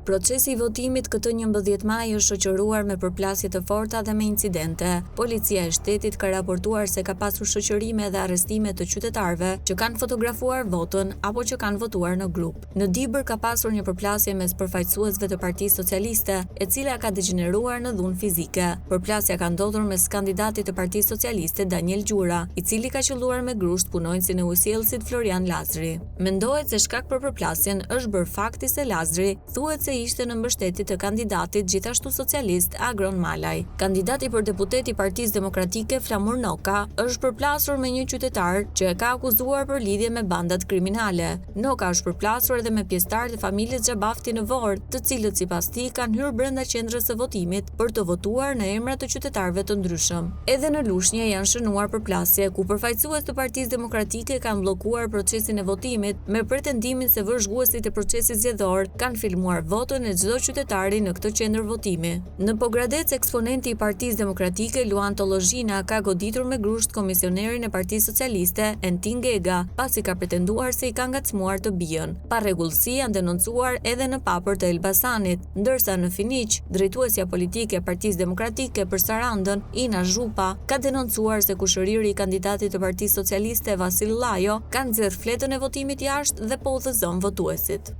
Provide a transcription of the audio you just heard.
Procesi I votimit këtë 11 maj është shoqëruar me përplasje të forta dhe me incidente. Policia e shtetit ka raportuar se ka pasur shoqërime dhe arrestime të qytetarëve që kanë fotografuar votën apo që kanë votuar në grup. Në Dibër ka pasur një përplasje mes përfaqësuesve të Partisë Socialiste, e cila ka degeneruar në dhunë fizike. Përplasja ka ndodhur mes kandidatit të Partisë Socialiste Daniel Gjura, I cili ka qelluar me grusht punonjësin e ujësjellësit Florian Lazri. Mendohet se shkak për përplasjen është bërë fakti se Lazri thuhet se ishte në mbështetje të kandidatit gjithashtu socialist Agron Malaj. Kandidati për deputet I Partisë Demokratike Flamur Noka është përplasur me një qytetar që e ka akuzuar për lidhje me bandat kriminale. Noka është përplasur edhe me pjesëtarë të familjes Xhabafti në Vorë, të cilët sipas tij kanë hyrë brenda qendrës së votimit për të votuar në emra të qytetarëve të ndryshëm. Edhe në Lushnjë janë shënuar përplasje ku përfaqësues të Partisë Demokratike kanë bllokuar procesin e votimit me pretendimin se vëzhguesit e procesit zgjedhor kanë filmuar votën e çdo qytetari në këtë qendër votimi. Në Pogradec, eksponenti I Partisë Demokratike Luan Tollozhina ka goditur me grusht komisionerin e Partisë Socialiste Entin Gega, pasi ka pretenduar se I ka ngacmuar të bijën. Parregullsi janë denoncuar edhe në papër të Elbasanit, ndërsa në Finiq, drejtuesja politike e Partisë Demokratike për Sarandën, Ina Zhupa, ka denoncuar se kushëriri I kandidatit të Partisë Socialiste Vasil Llajo ka nxjerrë fletën e votimit jashtë dhe po udhëzon votuesit.